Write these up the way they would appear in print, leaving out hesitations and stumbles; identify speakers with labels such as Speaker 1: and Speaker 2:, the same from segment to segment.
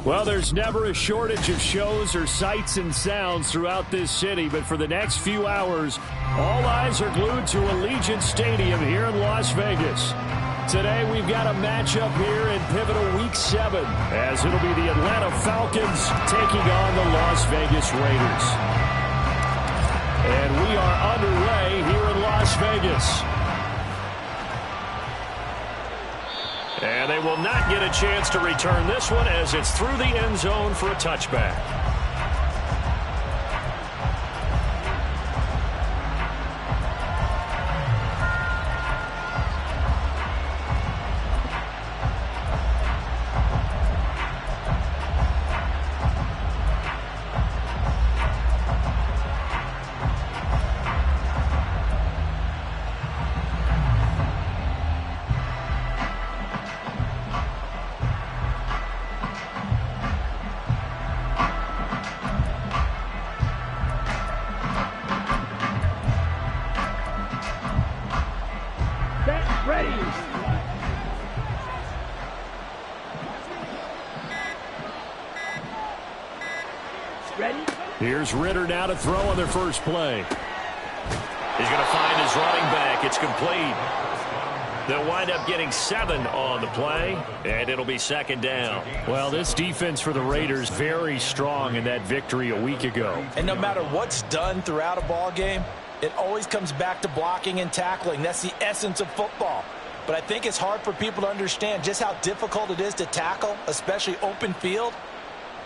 Speaker 1: Well, there's never a shortage of shows or sights and sounds throughout this city, but for the next few hours, all eyes are glued to Allegiant Stadium here in Las Vegas. Today, we've got a matchup here in pivotal Week 7, as it'll be the Atlanta Falcons taking on the Las Vegas Raiders. And we are underway here in Las Vegas. And they will not get a chance to return this one as it's through the end zone for a touchback. Here's Ritter now to throw on their first play. He's going to find his running back. It's complete. They'll wind up getting 7 on the play, and it'll be second down. Well, this defense for the Raiders very strong in that victory a week ago.
Speaker 2: And no matter what's done throughout a ball game, it always comes back to blocking and tackling. That's the essence of football. But I think it's hard for people to understand just how difficult it is to tackle, especially open field.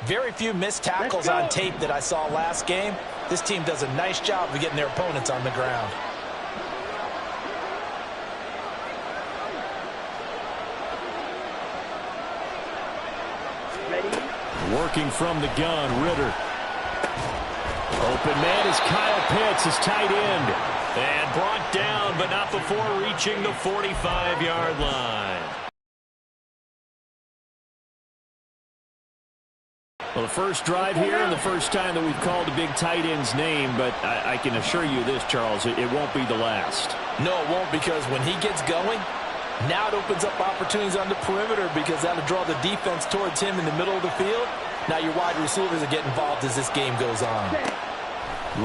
Speaker 2: Very few missed tackles on tape that I saw last game. This team does a nice job of getting their opponents on the ground.
Speaker 1: Working from the gun, Ritter. Open man is Kyle Pitts, his tight end. And brought down, but not before reaching the 45-yard line. Well, the first drive here and the first time that we've called a big tight end's name, but I can assure you this, Charles, it won't be the last.
Speaker 2: No, it won't, because when he gets going, now it opens up opportunities on the perimeter because that'll draw the defense towards him in the middle of the field. Now your wide receivers are getting involved as this game goes on.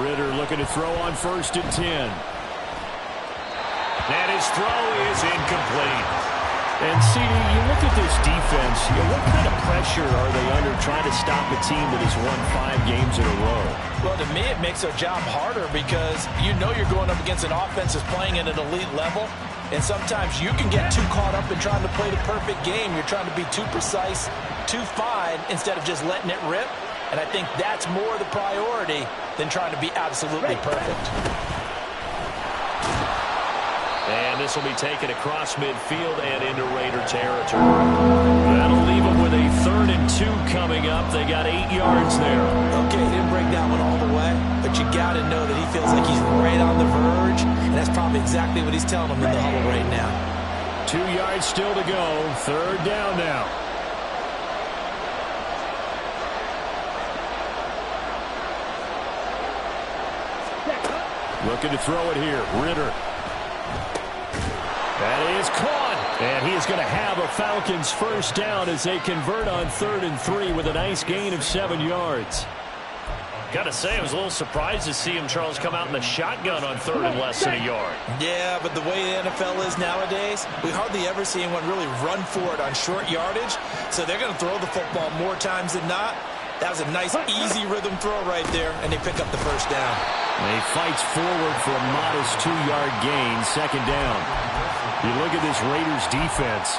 Speaker 1: Ritter looking to throw on 1st and 10. And his throw is incomplete. And, CD, you look at this defense, what kind of pressure are they under trying to stop a team that has won 5 games in a row?
Speaker 2: Well, to me, it makes their job harder because you know you're going up against an offense that's playing at an elite level, and sometimes you can get too caught up in trying to play the perfect game. You're trying to be too precise, too fine, instead of just letting it rip. And I think that's more the priority than trying to be absolutely perfect.
Speaker 1: And this will be taken across midfield and into Raider territory. That'll leave them with a 3rd and 2 coming up. They got 8 yards there.
Speaker 2: Okay, he didn't break that one all the way, but you got to know that he feels like he's right on the verge, and that's probably exactly what he's telling them in the huddle right now.
Speaker 1: 2 yards still to go. 3rd down now. Looking to throw it here. Ritter. That is caught, and he is going to have a Falcons first down as they convert on 3rd and 3 with a nice gain of 7 yards. Got to say, I was a little surprised to see him, Charles, come out in the shotgun on 3rd and less than a yard.
Speaker 2: Yeah, but the way the NFL is nowadays, we hardly ever see anyone really run for it on short yardage, so they're going to throw the football more times than not. That was a nice, easy rhythm throw right there, and they pick up the first down.
Speaker 1: And he fights forward for a modest 2-yard gain, 2nd down. You look at this Raiders defense.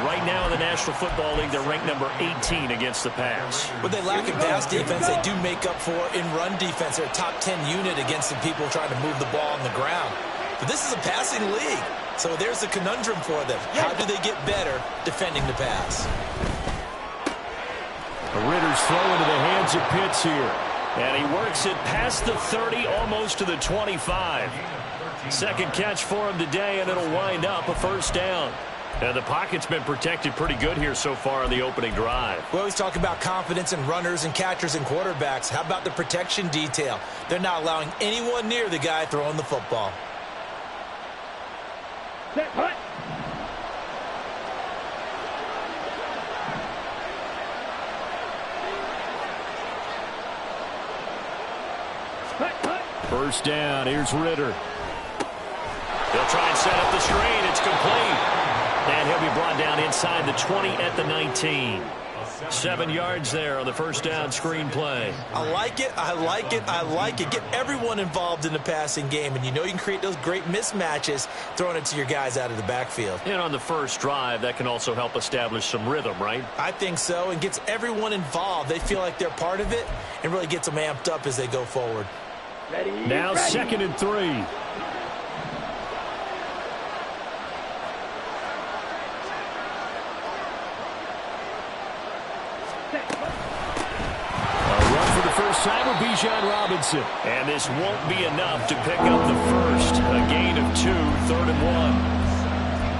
Speaker 1: Right now in the National Football League, they're ranked number 18 against the pass.
Speaker 2: What they lack in pass defense, they do make up for in run defense. They're a top 10 unit against the people trying to move the ball on the ground. But this is a passing league, so there's a conundrum for them. How do they get better defending the pass?
Speaker 1: The Ritter's throw into the hands of Pitts here. And he works it past the 30, almost to the 25. 2nd catch for him today, and it'll wind up a first down. And the pocket's been protected pretty good here so far on the opening drive.
Speaker 2: We always talk about confidence in runners and catchers and quarterbacks. How about the protection detail? They're not allowing anyone near the guy throwing the football.
Speaker 3: Set, punt.
Speaker 1: First down, here's Ritter.
Speaker 3: They'll try and set up the screen. It's complete. And he'll be brought down inside the 20 at the 19. 7 yards there on the first down screen play.
Speaker 2: I like it, I like it, I like it. Get everyone involved in the passing game, and you know you can create those great mismatches throwing it to your guys out of the backfield.
Speaker 3: And on the first drive, that can also help establish some rhythm, right?
Speaker 2: I think so, and gets everyone involved. They feel like they're part of it, and really gets them amped up as they go forward.
Speaker 1: Now 2nd and 3. First time of Bijan Robinson.
Speaker 3: And this won't be enough to pick up the first. A gain of 2, 3rd and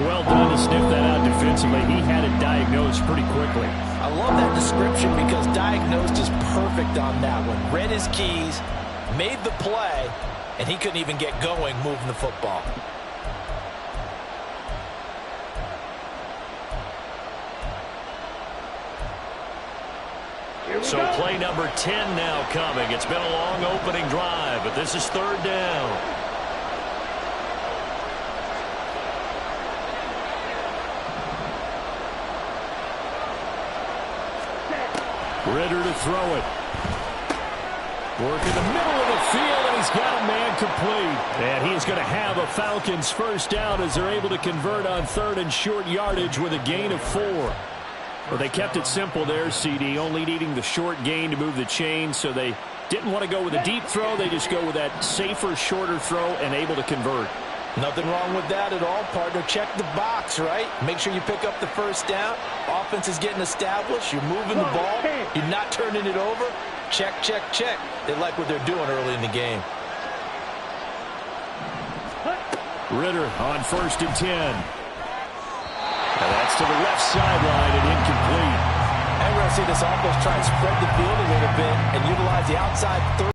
Speaker 3: 1.
Speaker 1: Well done to sniff that out defensively. He had it diagnosed pretty quickly.
Speaker 2: I love that description because diagnosed is perfect on that one. Read his keys, made the play, and he couldn't even get going moving the football.
Speaker 3: So play number 10 now coming. It's been a long opening drive, but this is 3rd down.
Speaker 1: Ritter to throw it. Work in the middle of the field, and he's got a man complete. And he's going to have a Falcons first down as they're able to convert on 3rd and short yardage with a gain of 4. Well, they kept it simple there, CD, only needing the short gain to move the chain, so they didn't want to go with a deep throw. They just go with that safer, shorter throw and able to convert.
Speaker 2: Nothing wrong with that at all, partner. Check the box, right? Make sure you pick up the first down. Offense is getting established. You're moving the ball. You're not turning it over. Check, check, check. They like what they're doing early in the game.
Speaker 1: Ritter on 1st and 10. And that's to the left sideline and incomplete.
Speaker 2: And we're going to see this offense try and spread the field a little bit and utilize the outside third.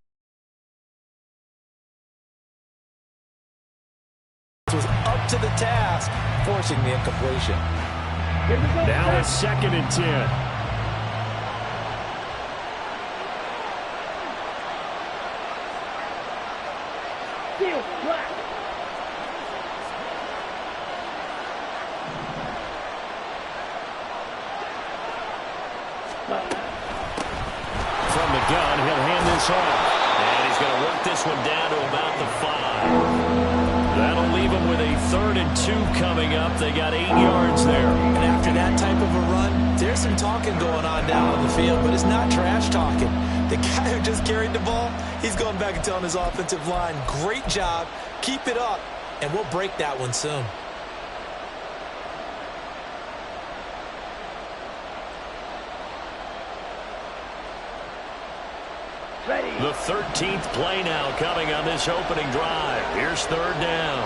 Speaker 2: Was up to the task, forcing the incompletion.
Speaker 1: Now it's 2nd and 10. From the gun, he'll hand this off.
Speaker 3: And he's going to work this one down to about the 5.
Speaker 1: That'll leave him with a 3rd and 2 coming up. They got 8 yards there.
Speaker 2: And after that type of a run, there's some talking going on down on the field, but it's not trash talking. The guy who just carried the ball, he's going back and telling his offensive line, great job, keep it up, and we'll break that one soon.
Speaker 3: The 13th play now coming on this opening drive. Here's 3rd down.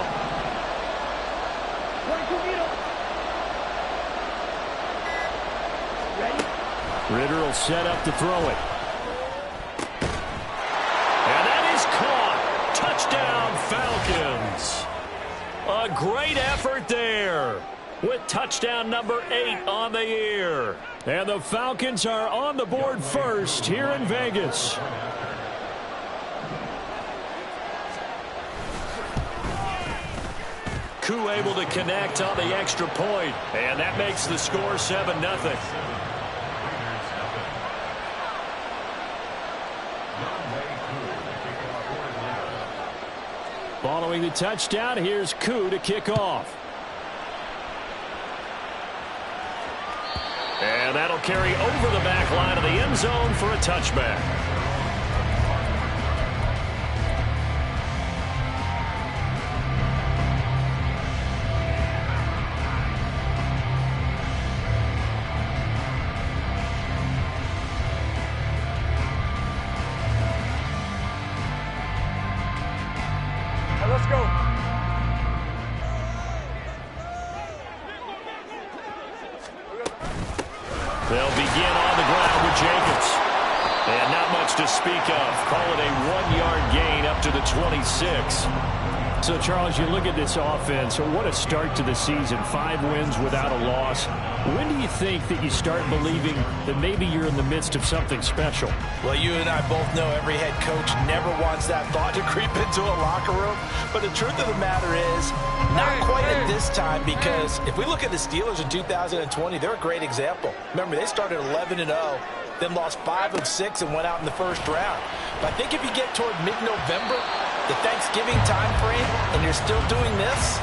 Speaker 1: Ritter will set up to throw it.
Speaker 3: And that is caught. Touchdown, Falcons.
Speaker 1: A great effort there with touchdown number 8 on the year. And the Falcons are on the board first here in Vegas.
Speaker 3: Koo able to connect on the extra point, and that makes the score 7-0.
Speaker 1: Following the touchdown, here's Koo to kick off.
Speaker 3: And that'll carry over the back line of the end zone for a touchback.
Speaker 2: Let's go.
Speaker 3: They'll begin on the ground with Jacobs. And not much to speak of. Call it a 1-yard gain up to the 26.
Speaker 1: So, Charles, you look at this offense, what a start to the season. 5 wins without a loss. When do you think that you start believing that maybe you're in the midst of something special?
Speaker 2: Well, you and I both know every head coach never wants that thought to creep into a locker room. But the truth of the matter is, not quite at this time, because if we look at the Steelers in 2020, they're a great example. Remember, they started 11-0, then lost 5 of 6 and went out in the first round. But I think if you get toward mid-November, the Thanksgiving time frame, and you're still doing this,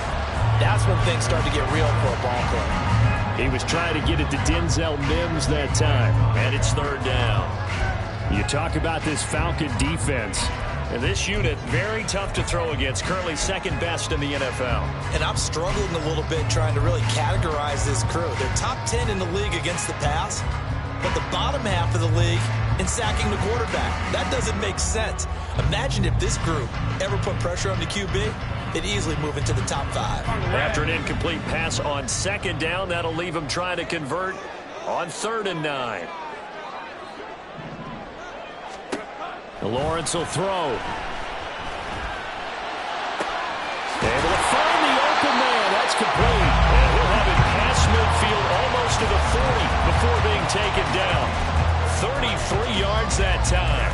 Speaker 2: that's when things start to get real for a ball club.
Speaker 1: He was trying to get it to Denzel Mims that time.
Speaker 3: And it's 3rd down.
Speaker 1: You talk about this Falcon defense.
Speaker 3: And this unit, very tough to throw against, currently 2nd best in the NFL.
Speaker 2: And I'm struggling a little bit trying to really categorize this crew. They're top 10 in the league against the pass, but the bottom half of the league in sacking the quarterback. That doesn't make sense. Imagine if this group ever put pressure on the QB, they'd easily move into the top 5.
Speaker 3: After an incomplete pass on 2nd down, that'll leave him trying to convert on 3rd and 9.
Speaker 1: Lawrence will throw. Able to find the open man. That's complete.
Speaker 3: And he'll have it past midfield almost to the 40 before being taken down. 33 yards that time.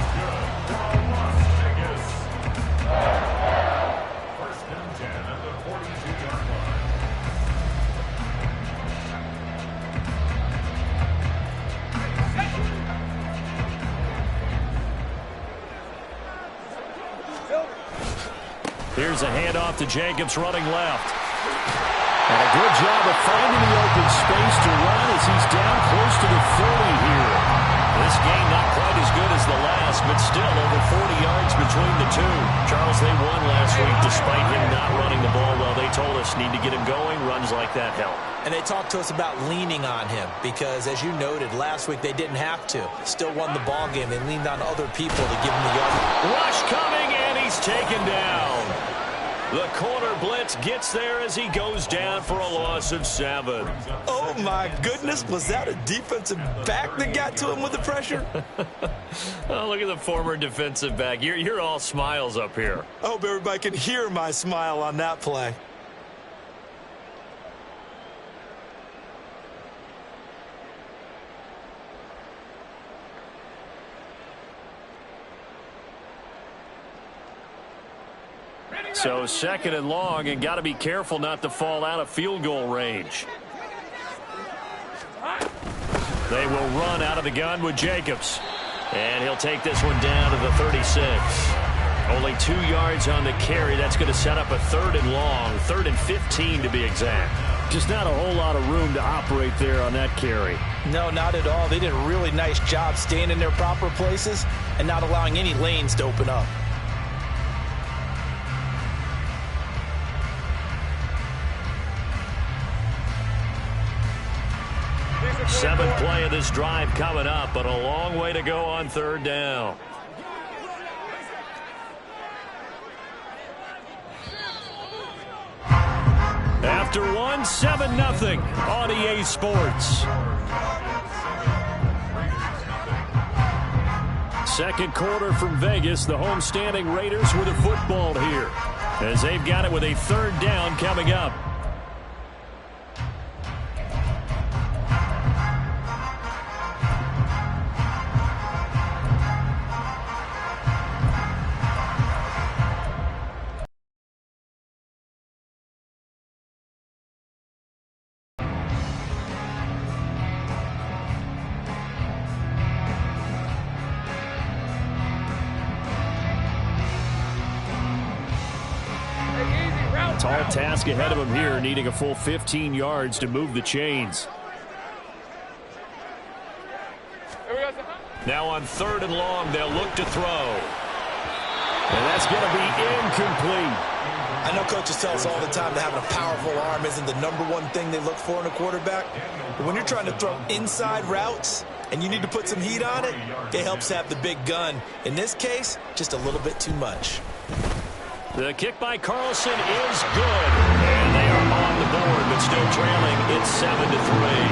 Speaker 3: Here's a handoff to Jacobs running left.
Speaker 1: And a good job of finding the open space to run as he's down close to the 30 here.
Speaker 3: This game not quite as good as the last, but still over 40 yards between the two. Charles, they won last week despite him not running the ball well. They told us need to get him going. Runs like that help.
Speaker 2: And they talked to us about leaning on him because, as you noted, last week they didn't have to. Still won the ball game. They leaned on other people to give him the yard.
Speaker 3: Rush coming, and he's taken down. The corner blitz gets there as he goes down for a loss of 7.
Speaker 2: Oh, my goodness. Was that a defensive back that got to him with the pressure?
Speaker 3: Oh, look at the former defensive back. You're all smiles up here.
Speaker 2: I hope everybody can hear my smile on that play.
Speaker 3: So 2nd and long, and got to be careful not to fall out of field goal range. They will run out of the gun with Jacobs. And he'll take this one down to the 36. Only 2 yards on the carry. That's going to set up a 3rd and long, 3rd and 15 to be exact.
Speaker 1: Just not a whole lot of room to operate there on that carry.
Speaker 2: No, not at all. They did a really nice job staying in their proper places and not allowing any lanes to open up.
Speaker 3: 7th play of this drive coming up, but a long way to go on 3rd down. After 7-0 on EA Sports. 2nd quarter from Vegas. The homestanding Raiders with a football here as they've got it with a 3rd down coming up. Tall task ahead of him here, needing a full 15 yards to move the chains. Now on 3rd and long, they'll look to throw.
Speaker 1: And that's going to be incomplete.
Speaker 2: I know coaches tell us all the time that having a powerful arm isn't the #1 thing they look for in a quarterback. But when you're trying to throw inside routes and you need to put some heat on it, it helps have the big gun. In this case, just a little bit too much.
Speaker 3: The kick by Carlson is good. And they are on the board, but still trailing. It's 7-3.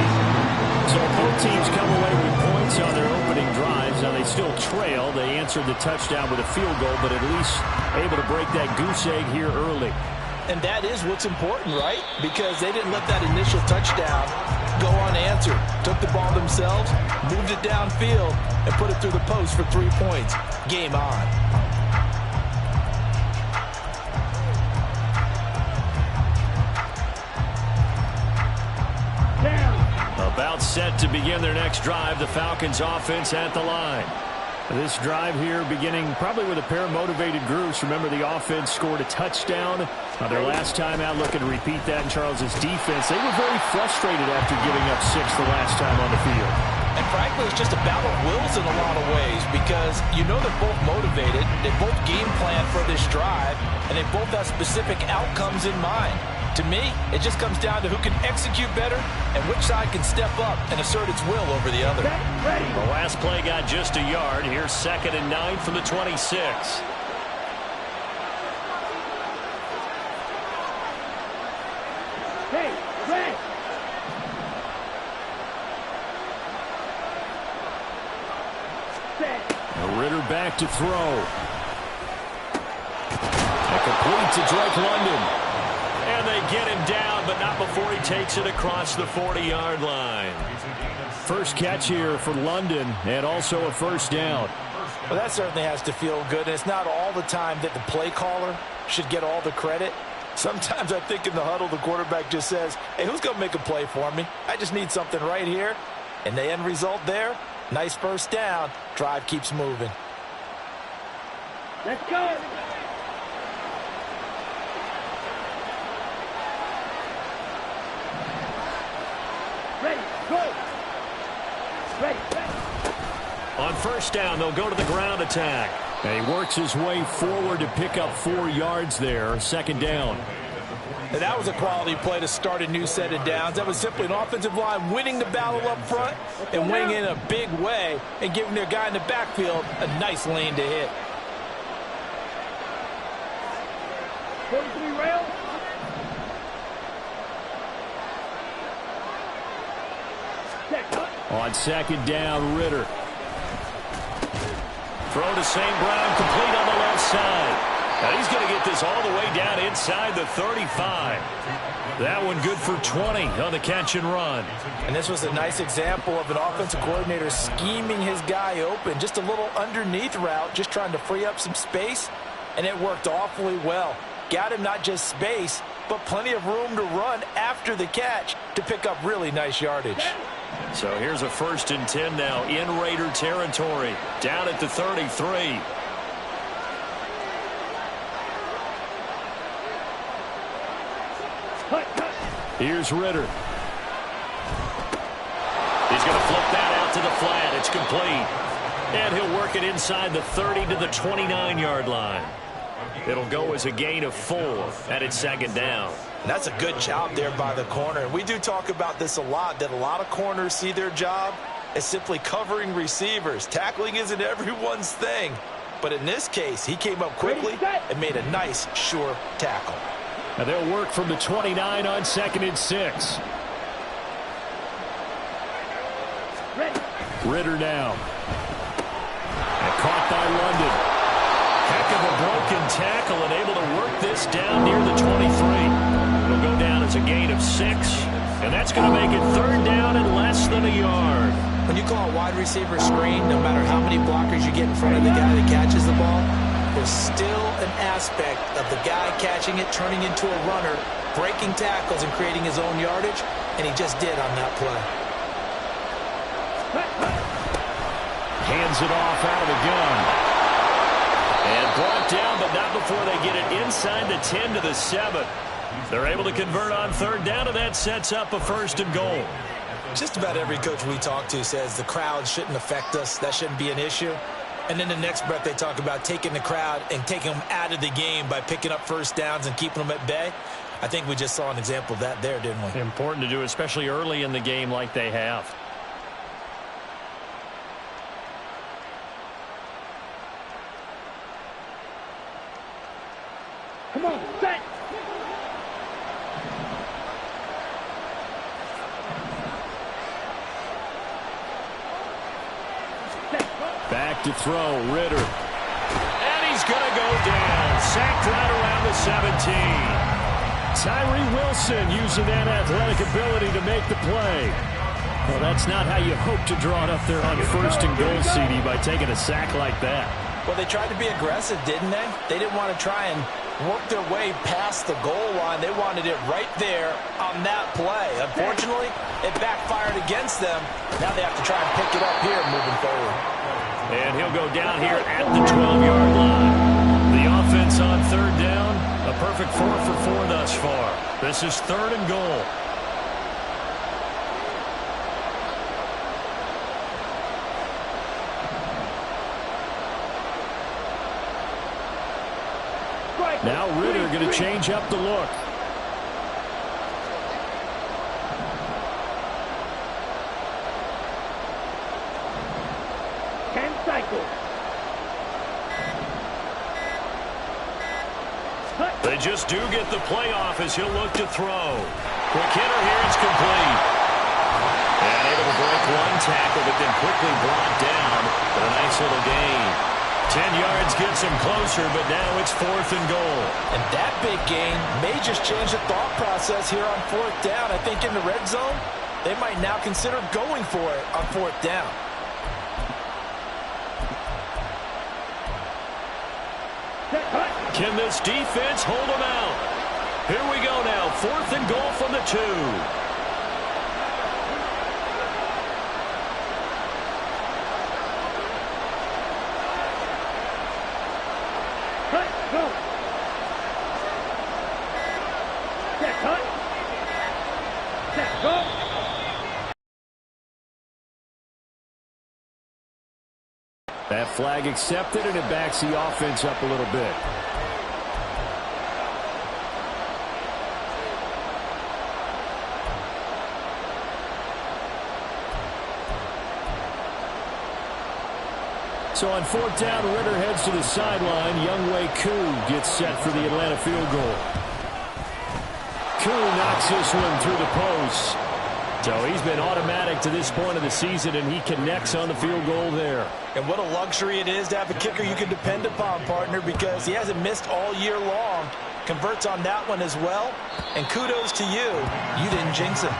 Speaker 1: So both teams come away with points on their opening drives. yards. Now, they still trail. They answered the touchdown with a field goal, but at least able to break that goose egg here early.
Speaker 2: And that is what's important, right? Because they didn't let that initial touchdown go unanswered. Took the ball themselves, moved it downfield, and put it through the post for 3 points. Game on.
Speaker 1: About set to begin their next drive. The Falcons offense at the line. This drive here beginning probably with a pair of motivated groups. Remember, the offense scored a touchdown their last time out. Looking to repeat that in Charles's defense. They were very frustrated after giving up 6 the last time on the field.
Speaker 2: And frankly, it's just a battle of wills in a lot of ways because you know they're both motivated. They both game plan for this drive, and they both have specific outcomes in mind. To me, it just comes down to who can execute better and which side can step up and assert its will over the other.
Speaker 3: The last play got just a yard. Here's 2nd and 9 from the 26.
Speaker 1: Ritter back to throw. And complete to Drake London.
Speaker 3: And they get him down, but not before he takes it across the 40-yard line.
Speaker 1: First catch here for London, and also a first down.
Speaker 2: Well, that certainly has to feel good, and it's not all the time that the play caller should get all the credit. Sometimes I think in the huddle, the quarterback just says, hey, who's going to make a play for me? I just need something right here. And the end result there, nice first down. Drive keeps moving.
Speaker 4: Let's go. Ready, go. Ready.
Speaker 3: On first down, they'll go to the ground attack.
Speaker 1: And he works his way forward to pick up 4 yards there. 2nd down.
Speaker 2: And that was a quality play to start a new set of downs. That was simply an offensive line winning the battle up front and winning in a big way and giving their guy in the backfield a nice lane to hit.
Speaker 4: 43 rail.
Speaker 1: On 2nd down, Ritter.
Speaker 3: Throw to St. Brown, complete on the left side. Now he's going to get this all the way down inside the 35. That one good for 20 on the catch and run.
Speaker 2: And this was a nice example of an offensive coordinator scheming his guy open. Just a little underneath route, just trying to free up some space, and it worked awfully well. Got him not just space, but plenty of room to run after the catch to pick up really nice yardage.
Speaker 3: So here's a 1st and 10 now in Raider territory. Down at the 33.
Speaker 1: Here's Ritter.
Speaker 3: He's going to flip that out to the flat. It's complete. And he'll work it inside the 30 to the 29-yard line. It'll go as a gain of 4 at its 2nd down.
Speaker 2: And that's a good job there by the corner. We do talk about this a lot, that a lot of corners see their job as simply covering receivers. Tackling isn't everyone's thing. But in this case, he came up quickly and made a nice, sure tackle.
Speaker 1: And they'll work from the 29 on 2nd and 6. Ritter now. And caught by London.
Speaker 3: Heck of a broken tackle and able to work this down near the 23. It'll go down as a gain of 6. And that's going to make it 3rd down and less than a yard.
Speaker 2: When you call a wide receiver screen, no matter how many blockers you get in front of the guy that catches the ball, there's still an aspect of the guy catching it, turning into a runner, breaking tackles and creating his own yardage, and he just did on that play.
Speaker 1: Hands it off out of the gun.
Speaker 3: And brought down, but not before they get it inside the 10 to the 7. They're able to convert on 3rd down, and that sets up a 1st and goal.
Speaker 2: Just about every coach we talk to says the crowd shouldn't affect us. That shouldn't be an issue. And then the next breath they talk about taking the crowd and taking them out of the game by picking up first downs and keeping them at bay. I think we just saw an example of that there, didn't we?
Speaker 3: Important to do, especially early in the game like they have.
Speaker 4: Come on, set.
Speaker 1: to throw. Ritter.
Speaker 3: And he's going to go down. Sacked right around the 17.
Speaker 1: Tyree Wilson using that athletic ability to make the play. Well, that's not how you hope to draw it up there on first and goal, CD, by taking a sack like that.
Speaker 2: Well, they tried to be aggressive, didn't they? They didn't want to try and work their way past the goal line. They wanted it right there on that play. Unfortunately, it backfired against them. Now they have to try and pick it up here moving forward.
Speaker 3: And he'll go down here at the 12-yard line. The offense on third down, a perfect 4 for 4 thus far. This is third and goal.
Speaker 1: Now Ritter going to change up the look.
Speaker 4: Can cycle.
Speaker 3: They just do get the play off as he'll look to throw. Quick hitter here, it's complete. And able to break one tackle, but then quickly brought down. But a nice little gain. 10 yards gets him closer, but now it's 4th and goal.
Speaker 2: And that big gain may just change the thought process here on 4th down. I think in the red zone, they might now consider going for it on 4th down.
Speaker 3: Can this defense hold them out? Here we go now. 4th and goal from the 2.
Speaker 1: That flag accepted, and it backs the offense up a little bit. So on 4th down, Ritter heads to the sideline. Younghoe Koo gets set for the Atlanta field goal. Koo knocks this one through the post. So he's been automatic to this point of the season, and he connects on the field goal there.
Speaker 2: And what a luxury it is to have a kicker you can depend upon, partner, because he hasn't missed all year long. Converts on that one as well. And kudos to you. You didn't jinx him.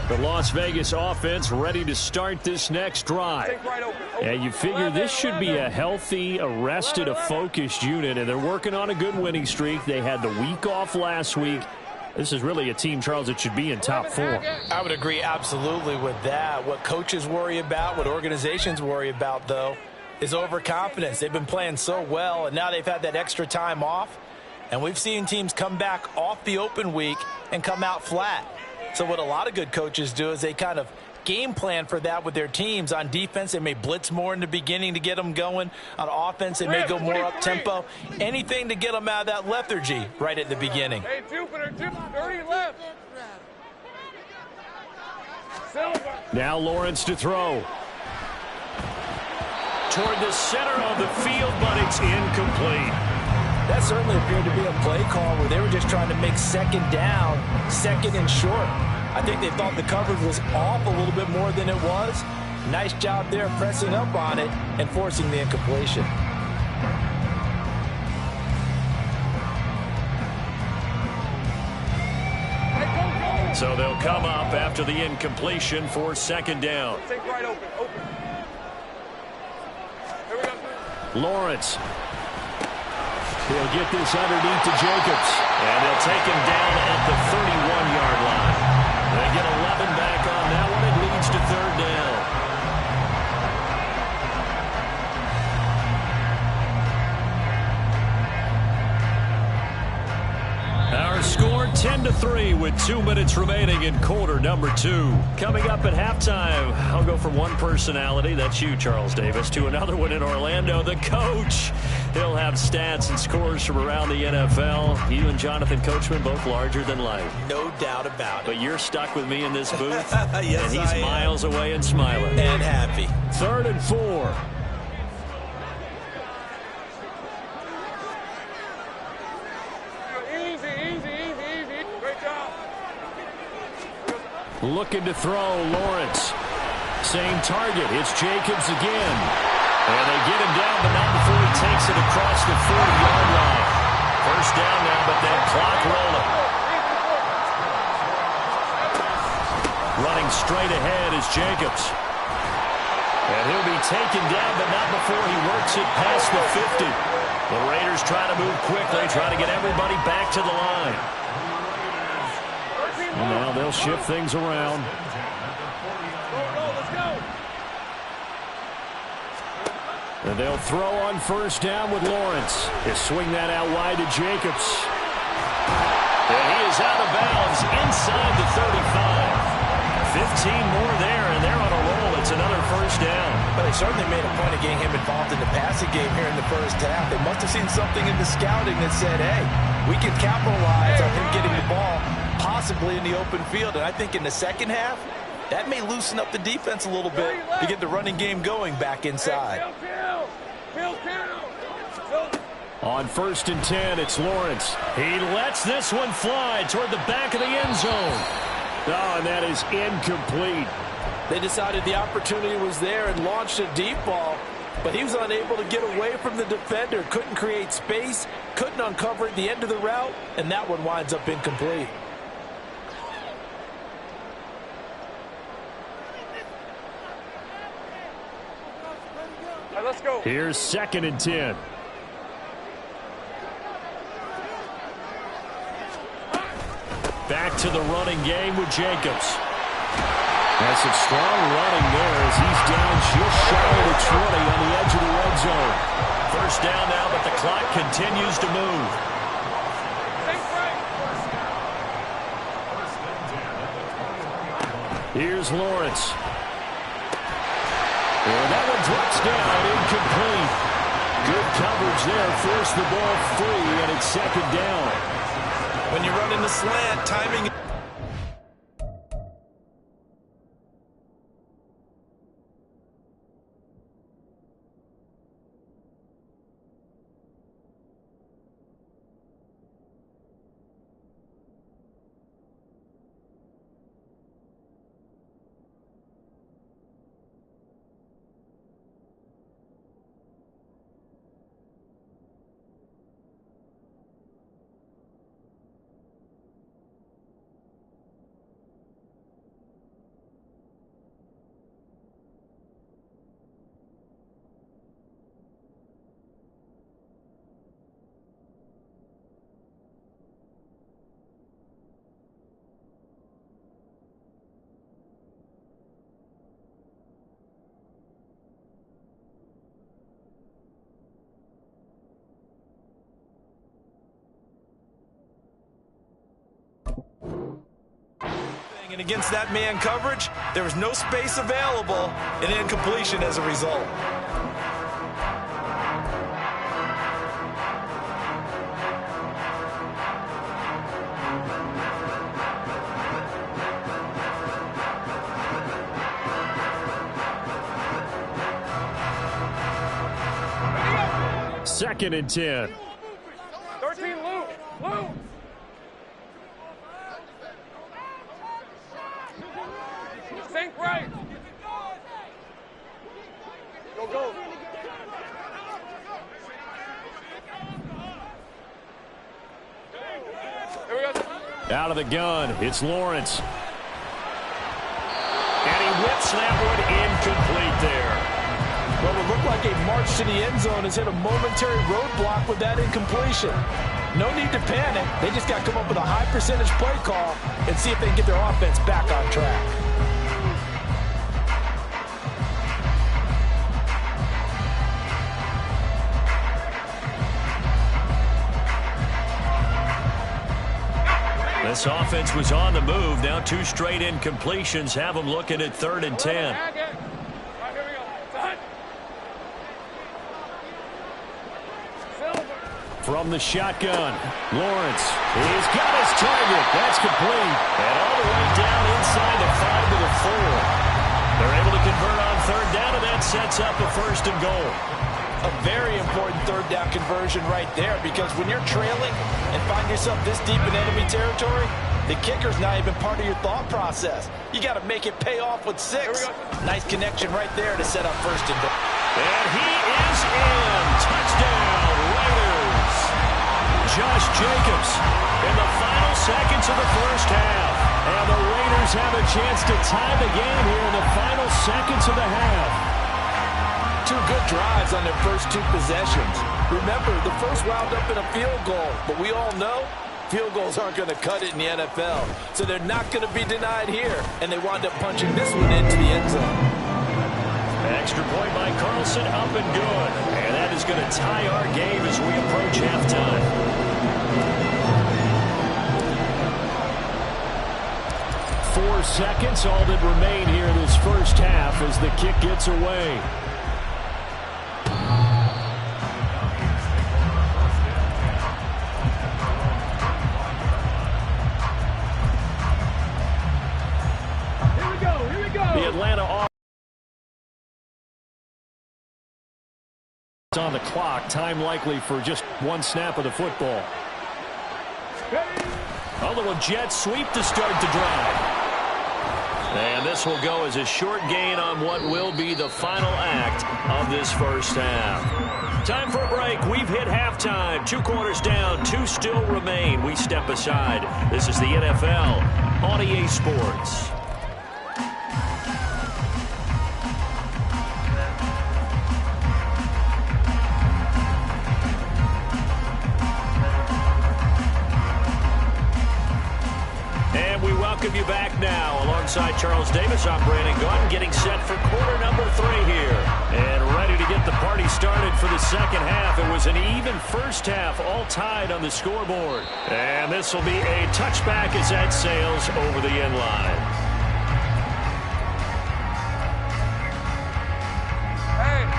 Speaker 1: The Las Vegas offense ready to start this next drive. And you figure this should be a healthy, arrested, a focused unit, and they're working on a good winning streak. They had the week off last week. This is really a team, Charles, that should be in top 4.
Speaker 2: I would agree absolutely with that. What coaches worry about, what organizations worry about, though, is overconfidence. They've been playing so well, and now they've had that extra time off. And we've seen teams come back off the open week and come out flat. So what a lot of good coaches do is they kind of game plan for that with their teams. On defense, they may blitz more in the beginning to get them going. On offense, they may go more up-tempo. Anything to get them out of that lethargy right at the beginning.
Speaker 5: Hey, Jupiter, 30 left. Silver.
Speaker 1: Now Lawrence to throw.
Speaker 3: Toward the center of the field, but it's incomplete.
Speaker 2: That certainly appeared to be a play call where they were just trying to make second down, second and short. I think they thought the coverage was off a little bit more than it was. Nice job there pressing up on it and forcing the incompletion.
Speaker 3: So they'll come up after the incompletion for second down.
Speaker 5: Take right open. Here we go.
Speaker 1: Lawrence. He'll get this underneath to Jacobs.
Speaker 3: And they'll take him down at the 31-yard line. They get 11 back on that one. It leads to third down. Our score,
Speaker 1: 10-3 with 2 minutes remaining in quarter number 2.
Speaker 3: Coming up at halftime, I'll go from one personality, that's you, Charles Davis, to another one in Orlando, the coach. He'll have stats and scores from around the NFL. You and Jonathan Coachman both larger than life.
Speaker 2: No doubt about it.
Speaker 3: But you're stuck with me in this booth,
Speaker 2: Yes,
Speaker 3: and he's miles away and smiling.
Speaker 2: And happy.
Speaker 1: 3rd and 4. Looking to throw, Lawrence. Same target. It's Jacobs again. And they get him down, but not before he takes it across the 40-yard line. First down now, but that clock rolling. Running straight ahead is Jacobs. And he'll be taken down, but not before he works it past the 50. The Raiders try to move quickly, try to get everybody back to the line. And now they'll shift things around. And they'll throw on first down with Lawrence. He'll swing that out wide to Jacobs. And he is out of bounds inside the 35. 15 more there, and they're on a roll. It's another first down.
Speaker 2: But they certainly made a point of getting him involved in the passing game here in the first half. They must have seen something in the scouting that said, hey, we can capitalize on him getting the ball possibly in the open field. And I think in the second half, that may loosen up the defense a little bit to get the running game going back inside.
Speaker 1: On 1st and 10, it's Lawrence. He lets this one fly toward the back of the end zone. Oh, and that is incomplete.
Speaker 2: They decided the opportunity was there and launched a deep ball, but he was unable to get away from the defender, couldn't create space, couldn't uncover at the end of the route, and that one winds up incomplete.
Speaker 5: Let's go.
Speaker 1: Here's 2nd and 10. Back to the running game with Jacobs. That's some strong running there as he's down just shy of the 20 on the edge of the red zone.
Speaker 3: First down now, but the clock continues to move.
Speaker 1: Here's Lawrence. And that one drops down, incomplete. Good coverage there, forced the ball free, and it's 2nd down.
Speaker 2: When you run in the slant, timing. And against that man coverage, there was no space available, and incompletion as a result.
Speaker 1: Second and 10.
Speaker 5: 13, Luke. Think right. Go. Here we go.
Speaker 1: Out of the gun, it's Lawrence. And he whips that one incomplete there.
Speaker 2: Well, it looked like a march to the end zone has hit a momentary roadblock with that incompletion. No need to panic. They just got to come up with a high percentage play call and see if they can get their offense back on track.
Speaker 3: This offense was on the move. Now 2 straight incompletions have them looking at 3rd and 10.
Speaker 5: Right, here we go. Done. Silver.
Speaker 1: From the shotgun, Lawrence. He's got his target. That's complete.
Speaker 3: And all the way down inside the 5 to the 4. They're able to convert on 3rd down, and that sets up a 1st and goal.
Speaker 2: A very important 3rd down conversion right there, because when you're trailing and find yourself this deep in enemy territory, the kicker's not even part of your thought process. You got to make it pay off with 6. Nice connection right there to set up 1st and goal.
Speaker 3: And he is in. Touchdown, Raiders.
Speaker 1: Josh Jacobs in the final seconds of the first half. And the Raiders have a chance to tie the game here in the final seconds of the half.
Speaker 2: 2 good drives on their first 2 possessions. Remember, the first wound up in a field goal, but we all know field goals aren't going to cut it in the NFL. So they're not going to be denied here, and they wound up punching this one into the end zone.
Speaker 3: Extra point by Carlson, up and good. And that is going to tie our game as we approach halftime.
Speaker 1: Four seconds, all that remain here in this first half as the kick gets away. The Atlanta offense on the clock. Time likely for just 1 snap of the football. A little jet sweep to start the drive.
Speaker 3: And this will go as a short gain on what will be the final act of this first half. Time for a break. We've hit halftime. 2 quarters down. 2 still remain. We step aside. This is the NFL on EA Sports. Welcome you back now. Alongside Charles Davis, I'm Brandon Gaudin, getting set for quarter number 3 here. And ready to get the party started for the second half. It was an even first half, all tied on the scoreboard. And this will be a touchback as that sails over the end line.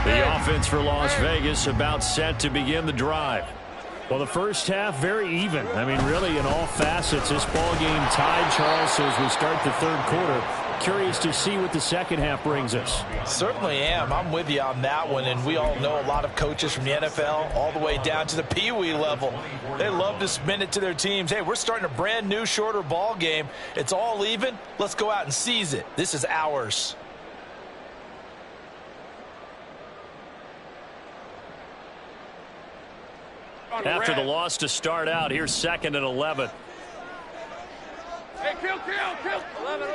Speaker 3: The offense for Las Vegas about set to begin the drive. Well, the first half, very even. I mean, really, in all facets, this ball game tied, Charles, as we start the 3rd quarter. Curious to see what the second half brings us.
Speaker 2: Certainly am. I'm with you on that one, and we all know a lot of coaches from the NFL all the way down to the Pee Wee level. They love to spin it to their teams. Hey, we're starting a brand new, shorter ball game. It's all even. Let's go out and seize it. This is ours.
Speaker 3: After the loss to start out, here's 2nd and 11.
Speaker 5: Hey, kill. 11.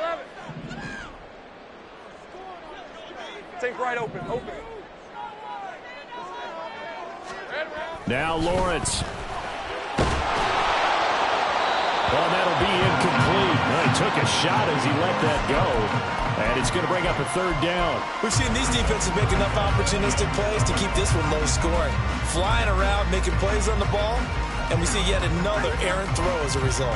Speaker 5: Think right open.
Speaker 1: Now Lawrence. Well, that'll be incomplete. Well, he took a shot as he let that go. And it's going to bring up a 3rd down.
Speaker 2: We've seen these defenses make enough opportunistic plays to keep this one low scoring. Flying around, making plays on the ball, and we see yet another errant throw as a result.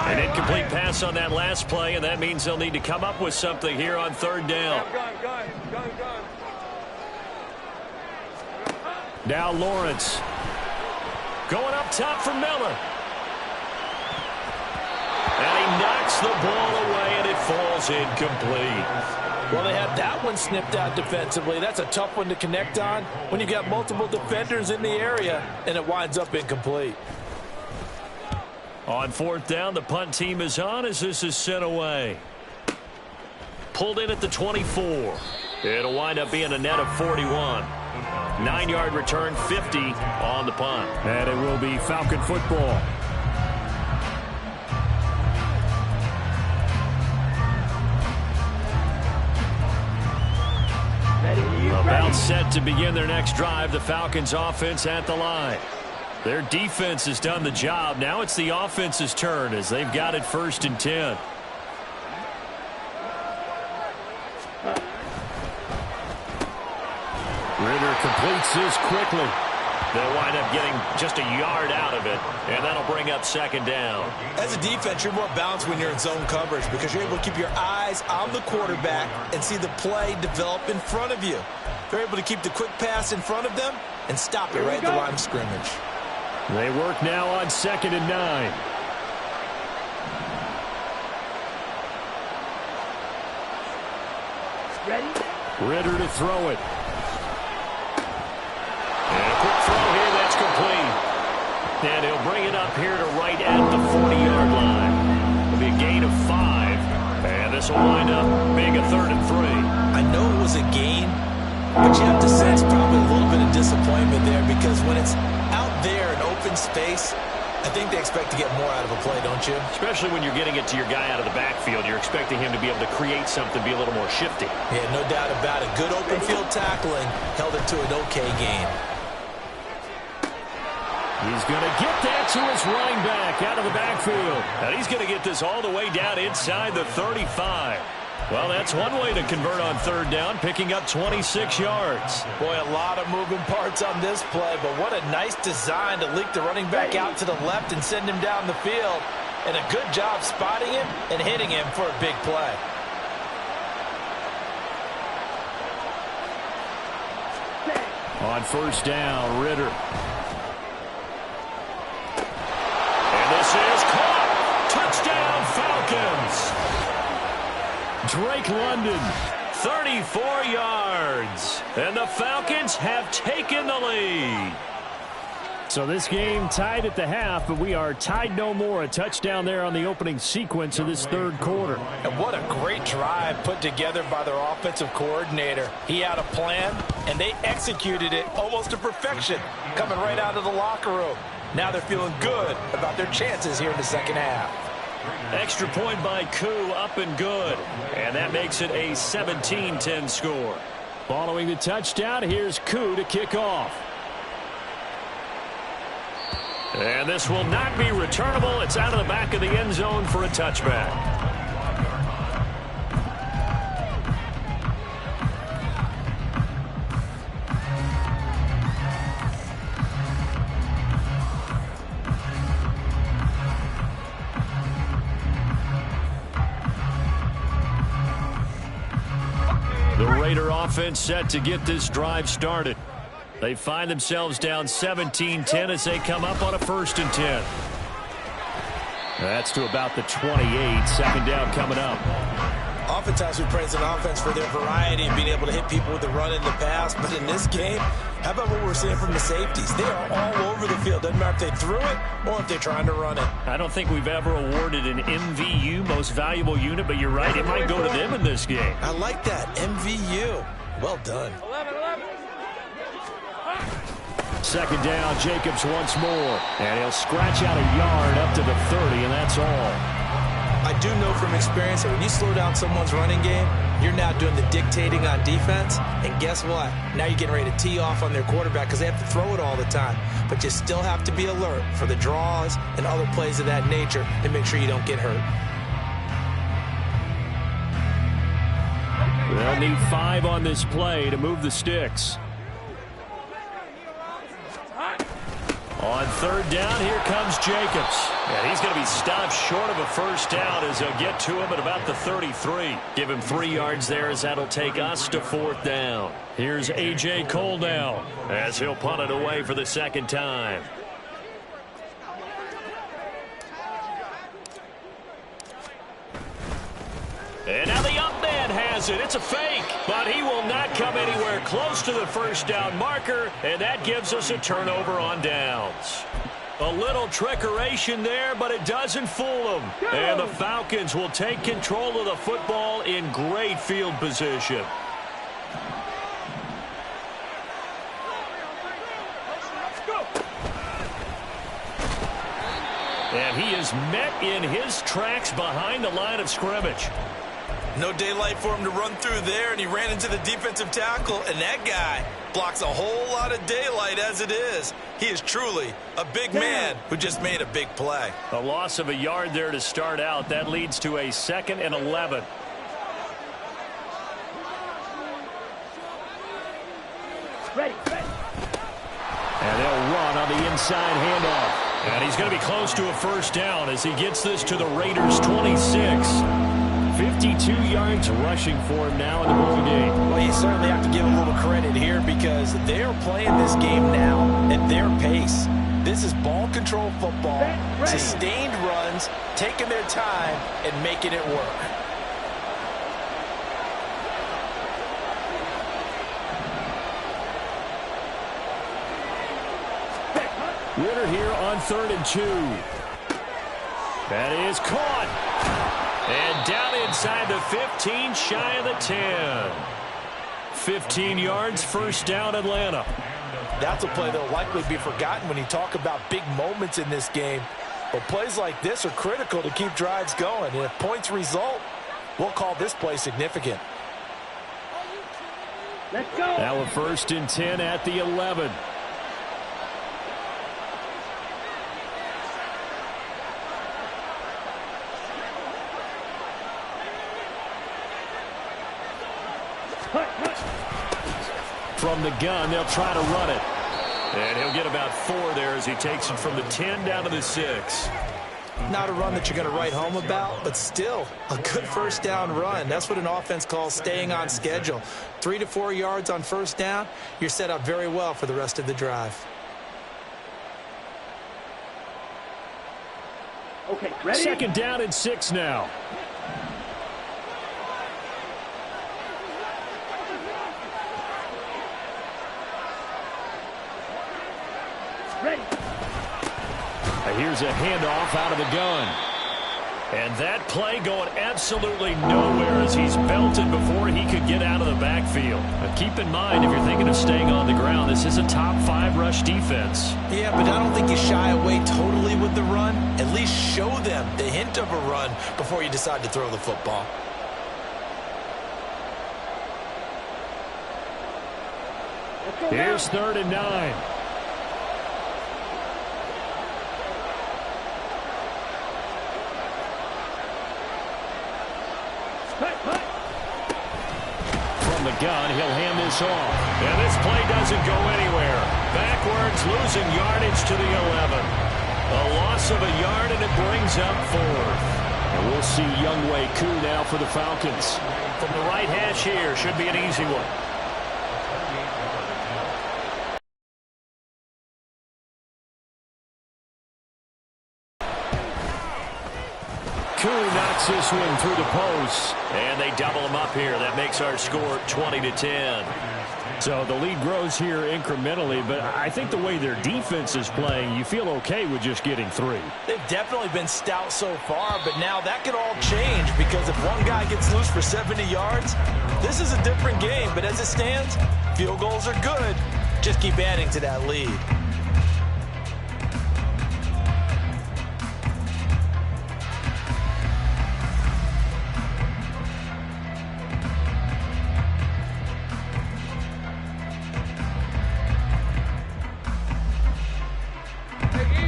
Speaker 3: An incomplete pass on that last play, and that means they'll need to come up with something here on 3rd down.
Speaker 5: Gun.
Speaker 1: Now Lawrence. Going up top for Miller.
Speaker 3: And he knocks the ball away, and it falls incomplete.
Speaker 2: Well, they had that one snipped out defensively. That's a tough one to connect on when you've got multiple defenders in the area, and it winds up incomplete.
Speaker 3: On 4th down, the punt team is on as this is sent away. Pulled in at the 24. It'll wind up being a net of 41. 9-yard return, 50 on the punt.
Speaker 1: And it will be Falcon football.
Speaker 3: About set to begin their next drive. The Falcons offense at the line.
Speaker 1: Their defense has done the job. Now it's the offense's turn as they've got it 1st and 10. Ritter completes this quickly. They'll wind up getting just a yard out of it, and that'll bring up 2nd down.
Speaker 2: As a defense, you're more balanced when you're in zone coverage because you're able to keep your eyes on the quarterback and see the play develop in front of you. They're able to keep the quick pass in front of them and stop it right at the line of scrimmage.
Speaker 1: They work now on 2nd and 9.
Speaker 4: Ready?
Speaker 1: Ritter to throw it. And a quick throw here, that's complete. And he'll bring it up here to right at the 40-yard line. It'll be a gain of 5. And this will wind up being a 3rd and 3.
Speaker 2: I know it was a gain, but you have to sense probably a little bit of disappointment there because when it's out there in open space, I think they expect to get more out of a play, don't you?
Speaker 3: Especially when you're getting it to your guy out of the backfield. You're expecting him to be able to create something, be a little more shifty.
Speaker 2: Yeah, no doubt about it. Good open field tackling held it to an okay gain.
Speaker 1: He's going to get that to his running back out of the backfield.
Speaker 3: And he's going to get this all the way down inside the 35. Well, that's one way to convert on 3rd down, picking up 26 yards.
Speaker 2: Boy, a lot of moving parts on this play, but what a nice design to leak the running back out to the left and send him down the field. And a good job spotting him and hitting him for a big play.
Speaker 1: On 1st down, Ritter. And this is caught. Touchdown, Falcons. Drake London, 34 yards. And the Falcons have taken the lead. So this game tied at the half, but we are tied no more. A touchdown there on the opening sequence of this 3rd quarter.
Speaker 2: And what a great drive put together by their offensive coordinator. He had a plan, and they executed it almost to perfection, coming right out of the locker room. Now they're feeling good about their chances here in the 2nd half.
Speaker 3: Extra point by Koo, up and good. And that makes it a 17-10 score.
Speaker 1: Following the touchdown, here's Koo to kick off.
Speaker 3: And this will not be returnable. It's out of the back of the end zone for a touchback. The Raider offense set to get this drive started. They find themselves down 17-10 as they come up on a 1st and 10.
Speaker 1: That's to about the 28. 2nd down coming up.
Speaker 2: Oftentimes we praise an offense for their variety and being able to hit people with the run and the pass. But in this game, how about what we're seeing from the safeties? They are all over the field. Doesn't matter if they threw it or if they're trying to run it.
Speaker 3: I don't think we've ever awarded an MVU, most valuable unit, but you're right. It might go to them in this game.
Speaker 2: I like that. MVU. Well done.
Speaker 5: 11.
Speaker 1: 2nd down, Jacobs once more. And he'll scratch out a yard up to the 30, and that's all.
Speaker 2: I do know from experience that when you slow down someone's running game, you're now doing the dictating on defense. And guess what? Now you're getting ready to tee off on their quarterback because they have to throw it all the time. But you still have to be alert for the draws and other plays of that nature to make sure you don't get hurt.
Speaker 1: They'll need 5 on this play to move the sticks. On 3rd down, here comes Jacobs.
Speaker 3: And he's going to be stopped short of a 1st down as they'll get to him at about the 33. Give him 3 yards there as that'll take us to 4th down.
Speaker 1: Here's A.J. Cole now
Speaker 3: as he'll punt it away for the 2nd time. And now the up man has it. It's a fake, but he will not come anywhere close to the 1st down marker, and that gives us a turnover on downs. A little trickeration there, but it doesn't fool them. And the Falcons will take control of the football in great field position. And he is met in his tracks behind the line of scrimmage.
Speaker 2: No daylight for him to run through there, and he ran into the defensive tackle, and that guy blocks a whole lot of daylight as it is. He is truly a big man who just made a big play.
Speaker 1: A loss of a yard there to start out. That leads to a 2nd and 11.
Speaker 4: Ready.
Speaker 1: And they'll run on the inside handoff. And he's going to be close to a first down as he gets this to the Raiders' 26. 52 yards rushing for him now in the ball game.
Speaker 2: Well, you certainly have to give a little credit here because they are playing this game now at their pace. This is ball control football, sustained runs, taking their time, and making it work.
Speaker 1: Ritter here on 3rd and 2. That is caught. And down inside the 15, shy of the 10. 15 yards, first down, Atlanta.
Speaker 2: That's a play that will likely be forgotten when you talk about big moments in this game. But plays like this are critical to keep drives going. And if points result, we'll call this play significant.
Speaker 4: Let's go.
Speaker 1: Now a 1st and 10 at the 11. From the gun, they'll try to run it. And he'll get about 4 there as he takes it from the 10 down to the 6.
Speaker 2: Not a run that you're going to write home about, but still a good first down run. That's what an offense calls staying on schedule. 3 to 4 yards on first down, you're set up very well for the rest of the drive.
Speaker 4: Okay, ready?
Speaker 1: 2nd down and 6 now.
Speaker 4: Ready.
Speaker 1: Here's a handoff out of the gun. And that play going absolutely nowhere as he's belted before he could get out of the backfield. Now keep in mind, if you're thinking of staying on the ground, this is a top 5 rush defense.
Speaker 2: Yeah, but I don't think you shy away totally with the run. At least show them the hint of a run before you decide to throw the football.
Speaker 1: Here's 3rd and 9. From the gun, he'll hand this off. And this play doesn't go anywhere. Backwards, losing yardage to the 11. A loss of a yard, and it brings up 4th. And we'll see Younghoe Koo now for the Falcons. From the right hash here, should be an easy one. Koo knocks this one through the post. And they double him up here. That makes our score 20-10. So the lead grows here incrementally, but I think the way their defense is playing, you feel okay with just getting 3.
Speaker 2: They've definitely been stout so far, but now that could all change because if one guy gets loose for 70 yards, this is a different game. But as it stands, field goals are good. Just keep adding to that lead.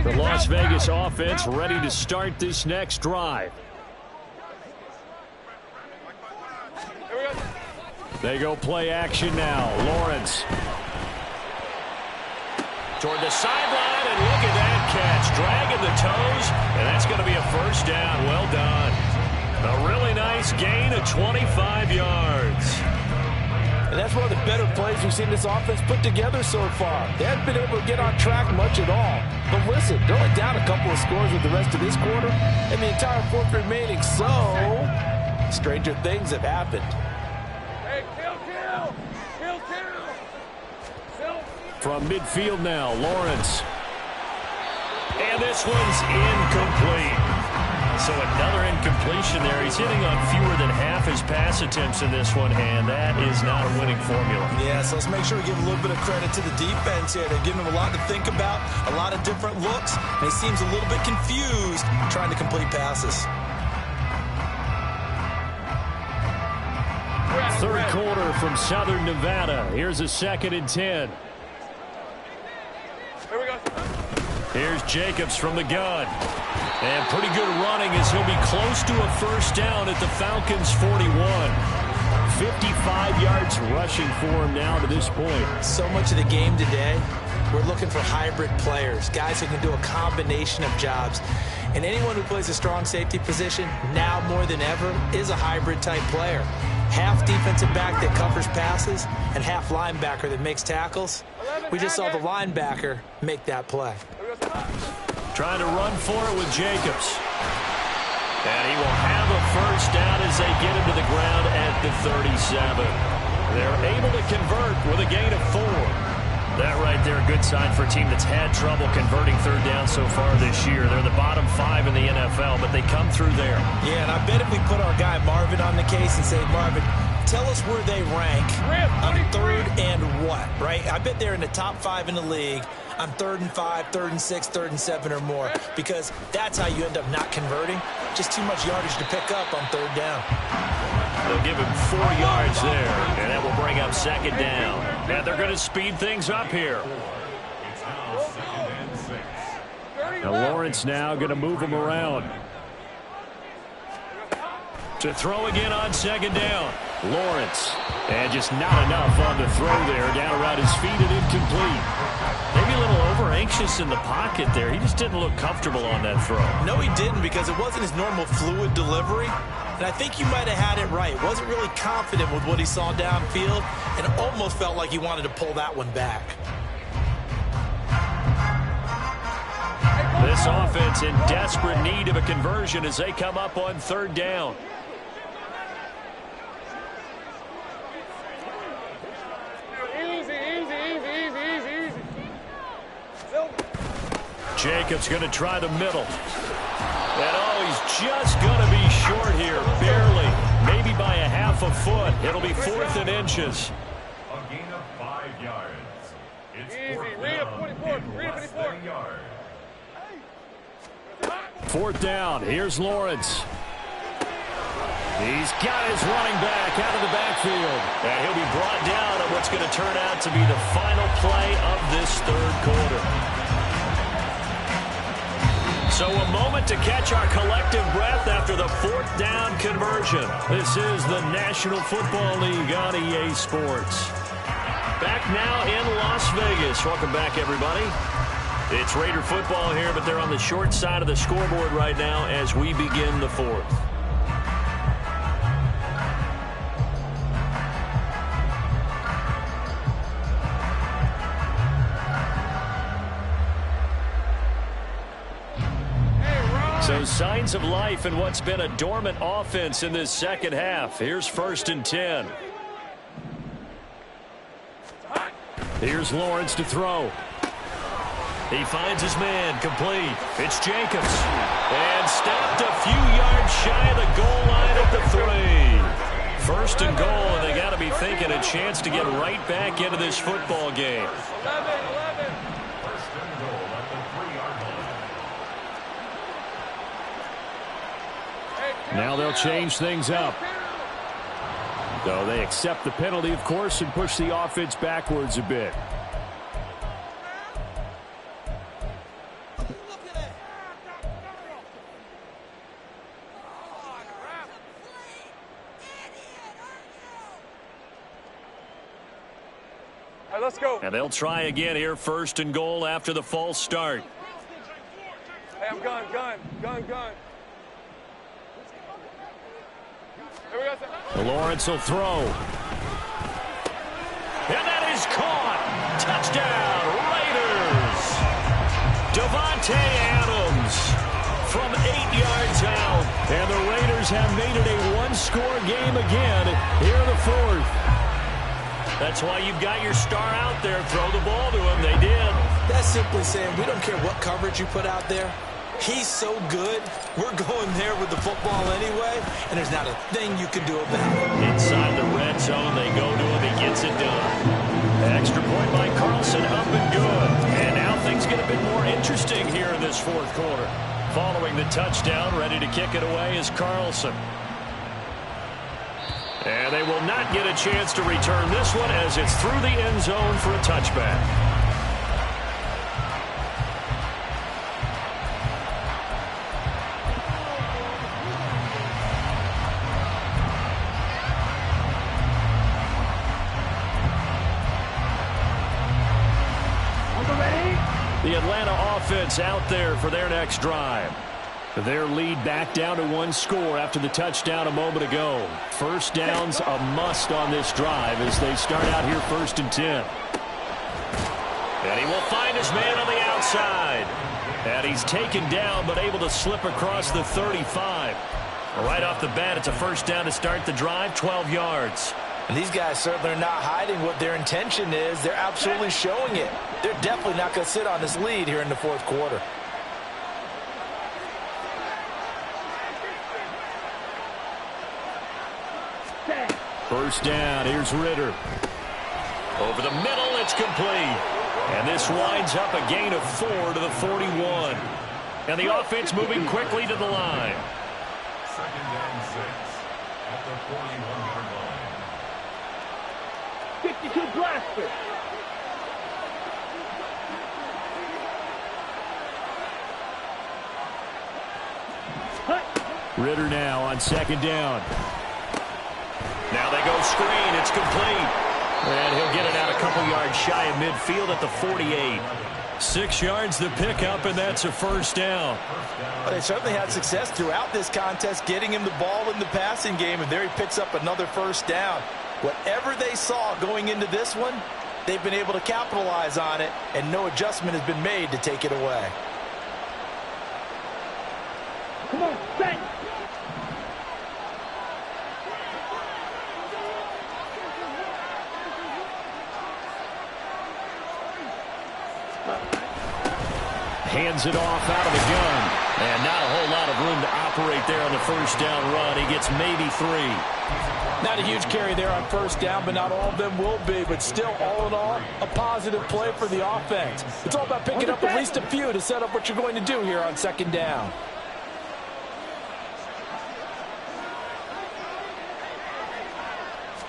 Speaker 1: The Las Vegas offense ready to start this next drive. They go play action now. Lawrence. Toward the sideline, and look at that catch. Dragging the toes, and that's going to be a first down. Well done. A really nice gain of 25 yards.
Speaker 2: And that's one of the better plays we've seen this offense put together so far. They haven't been able to get on track much at all. But listen, they're only down a couple of scores with the rest of this quarter and the entire 4th remaining. So, stranger things have happened.
Speaker 5: Hey, kill.
Speaker 1: From midfield now, Lawrence. And this one's incomplete. So another incompletion there. He's hitting on fewer than half his pass attempts in this one, and that is not a winning formula.
Speaker 2: Yeah, so let's make sure we give a little bit of credit to the defense here. They're giving him a lot to think about, a lot of different looks, and he seems a little bit confused trying to complete passes.
Speaker 1: third quarter from Southern Nevada. Here's a 2nd and 10.
Speaker 5: Here we go.
Speaker 1: Here's Jacobs from the gun. And pretty good running as he'll be close to a first down at the Falcons' 41. 55 yards rushing for him now to this point.
Speaker 2: So much of the game today, we're looking for hybrid players, guys who can do a combination of jobs. And anyone who plays a strong safety position, now more than ever, is a hybrid-type player. Half defensive back that covers passes and half linebacker that makes tackles. We just saw the linebacker make that play.
Speaker 1: Trying to run for it with Jacobs. And he will have a first down as they get him to the ground at the 37. They're able to convert with a gain of 4. That right there, a good sign for a team that's had trouble converting third down so far this year. They're the bottom 5 in the NFL, but they come through there.
Speaker 2: Yeah, and I bet if we put our guy Marvin on the case and say, Marvin, tell us where they rank on 3rd and what, right? I bet they're in the top 5 in the league on 3rd and 5, 3rd and 6, 3rd and 7 or more, because that's how you end up not converting. Just too much yardage to pick up on 3rd down.
Speaker 1: They'll give him 4 yards there, and that will bring up 2nd down. And they're going to speed things up here. Now Lawrence now going to move him around. To throw again on 2nd down. Lawrence. And just not enough on the throw there. Down around his feet and incomplete. Maybe a little over-anxious in the pocket there. He just didn't look comfortable on that throw.
Speaker 2: No, he didn't, because it wasn't his normal fluid delivery. And I think you might have had it right. Wasn't really confident with what he saw downfield and almost felt like he wanted to pull that one back.
Speaker 1: This offense in desperate need of a conversion as they come up on 3rd down. Jacobs going to try the middle. And oh, he's just going to be short here, barely. Maybe by a half a foot. It'll be 4th and inches.
Speaker 6: A gain of 5 yards. It's
Speaker 5: Easy.
Speaker 6: 4th yard.
Speaker 1: 4th down. Here's Lawrence. He's got his running back out of the backfield. And he'll be brought down on what's going to turn out to be the final play of this 3rd quarter. So a moment to catch our collective breath after the 4th down conversion. This is the National Football League on EA Sports. Back now in Las Vegas. Welcome back, everybody. It's Raider football here, but they're on the short side of the scoreboard right now as we begin the 4th. So signs of life in what's been a dormant offense in this 2nd half. Here's 1st and 10. Here's Lawrence to throw. He finds his man, complete. It's Jacobs. And stopped a few yards shy of the goal line at the 3. 1st and goal, and they got to be thinking a chance to get right back into this football game.
Speaker 5: 11.
Speaker 1: Now they'll change things up. So they accept the penalty, of course, and push the offense backwards a bit.
Speaker 5: All right, let's go.
Speaker 1: And they'll try again here, 1st and goal after the false start.
Speaker 5: Hey, I'm gun. Here we go, sir.
Speaker 1: Lawrence will throw. And that is caught. Touchdown, Raiders. Devontae Adams from 8 yards out. And the Raiders have made it a one-score game again here in the 4th. That's why you've got your star out there. Throw the ball to him. They did.
Speaker 2: That's simply saying we don't care what coverage you put out there. He's so good, we're going there with the football anyway, and there's not a thing you can do about it.
Speaker 1: Inside the red zone, they go to him. He gets it done. Extra point by Carlson, up and good. And now things get a bit more interesting here in this 4th quarter. Following the touchdown, ready to kick it away is Carlson. And they will not get a chance to return this one as it's through the end zone for a touchback. The Atlanta offense out there for their next drive. Their lead back down to one score after the touchdown a moment ago. First down's a must on this drive as they start out here 1st and 10. And he will find his man on the outside. And he's taken down but able to slip across the 35. Right off the bat, it's a first down to start the drive, 12 yards.
Speaker 2: And these guys certainly are not hiding what their intention is. They're absolutely showing it. They're definitely not going to sit on this lead here in the 4th quarter.
Speaker 1: First down, here's Ritter. Over the middle, it's complete. And this winds up a gain of 4 to the 41. And the offense moving quickly to the line.
Speaker 6: 2nd and 6 at the 41-yard line.
Speaker 4: 52 blaster.
Speaker 1: Ritter now on 2nd down. Now they go screen. It's complete. And he'll get it out a couple yards shy of midfield at the 48. 6 yards the pickup, and that's a first down.
Speaker 2: Well, they certainly had success throughout this contest getting him the ball in the passing game, and there he picks up another first down. Whatever they saw going into this one, they've been able to capitalize on it, and no adjustment has been made to take it away.
Speaker 4: Come on, set.
Speaker 1: Hands it off out of the gun. And not a whole lot of room to operate there on the first down run. He gets maybe 3.
Speaker 2: Not a huge carry there on first down, but not all of them will be. But still, all in all, a positive play for the offense. It's all about picking up at least a few to set up what you're going to do here on 2nd down.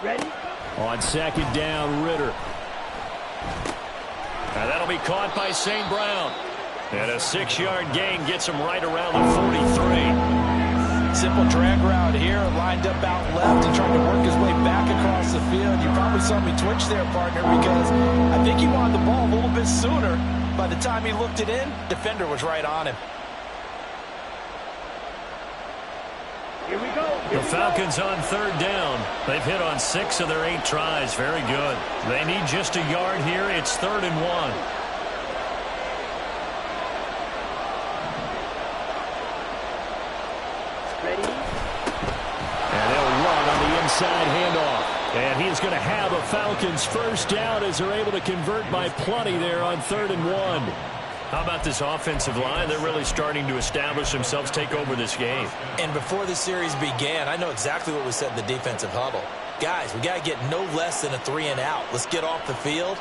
Speaker 4: Ready?
Speaker 1: On 2nd down, Ritter. And that'll be caught by St. Brown. And a 6-yard gain gets him right around the 43.
Speaker 2: Simple drag route here, lined up out left and trying to work his way back across the field. You probably saw me twitch there, partner, because I think he wanted the ball a little bit sooner. By the time he looked it in, defender was right on him.
Speaker 4: Here we go.
Speaker 1: The Falcons on 3rd down. They've hit on 6 of their 8 tries. Very good. They need just a yard here. It's 3rd and 1.
Speaker 4: Ready?
Speaker 1: And they'll run on the inside handoff. And he's going to have a Falcons first down as they're able to convert by plenty there on 3rd and 1. How about this offensive line? They're really starting to establish themselves, take over this game.
Speaker 2: And before the series began, I know exactly what we said in the defensive huddle. Guys, we got to get no less than a 3 and out. Let's get off the field.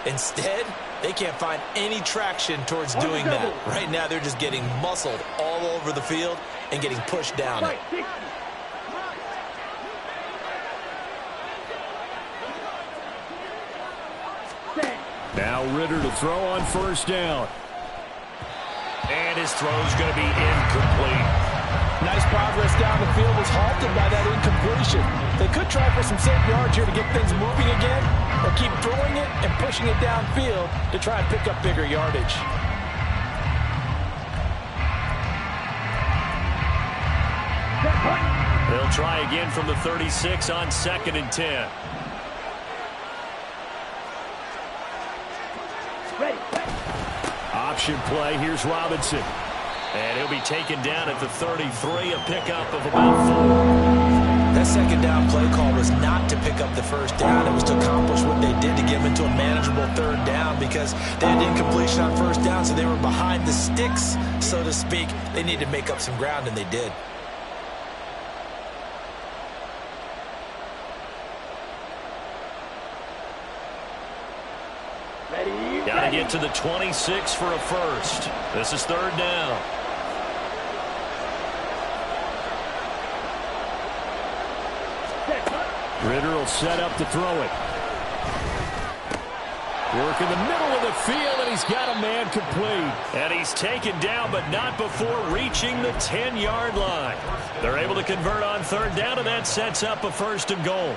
Speaker 2: Instead, they can't find any traction towards doing that. Right now, they're just getting muscled all over the field and getting pushed down it.
Speaker 1: Now Ritter to throw on first down. And his throw's going to be incomplete.
Speaker 2: Nice progress down the field was halted by that incompletion. They could try for some safe yards here to get things moving again, or keep throwing it and pushing it downfield to try and pick up bigger yardage.
Speaker 1: They'll try again from the 36 on 2nd and 10.
Speaker 4: Ready.
Speaker 1: Option play. Here's Robinson. And he'll be taken down at the 33, a pickup of about 4.
Speaker 2: That 2nd down play call was not to pick up the first down. It was to accomplish what they did to get them into a manageable 3rd down because they had incompletion on first down, so they were behind the sticks, so to speak. They needed to make up some ground, and they did.
Speaker 1: Got to get to the 26 for a first. This is 3rd down. Ritter will set up to throw it. Work in the middle of the field, and he's got a man complete.
Speaker 3: And he's taken down, but not before reaching the 10-yard line. They're able to convert on third down, and that sets up a 1st and goal.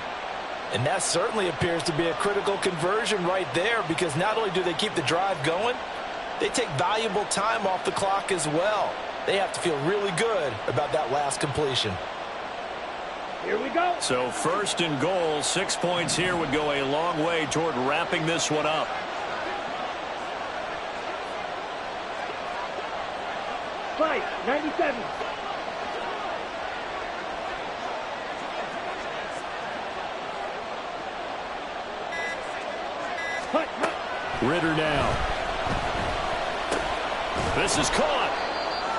Speaker 2: And that certainly appears to be a critical conversion right there, because not only do they keep the drive going, they take valuable time off the clock as well. They have to feel really good about that last completion.
Speaker 4: Here we go.
Speaker 3: So 1st and goal, 6 points here would go a long way toward wrapping this one up.
Speaker 4: Fight, 97. Hut.
Speaker 1: Ritter now.
Speaker 3: This is caught.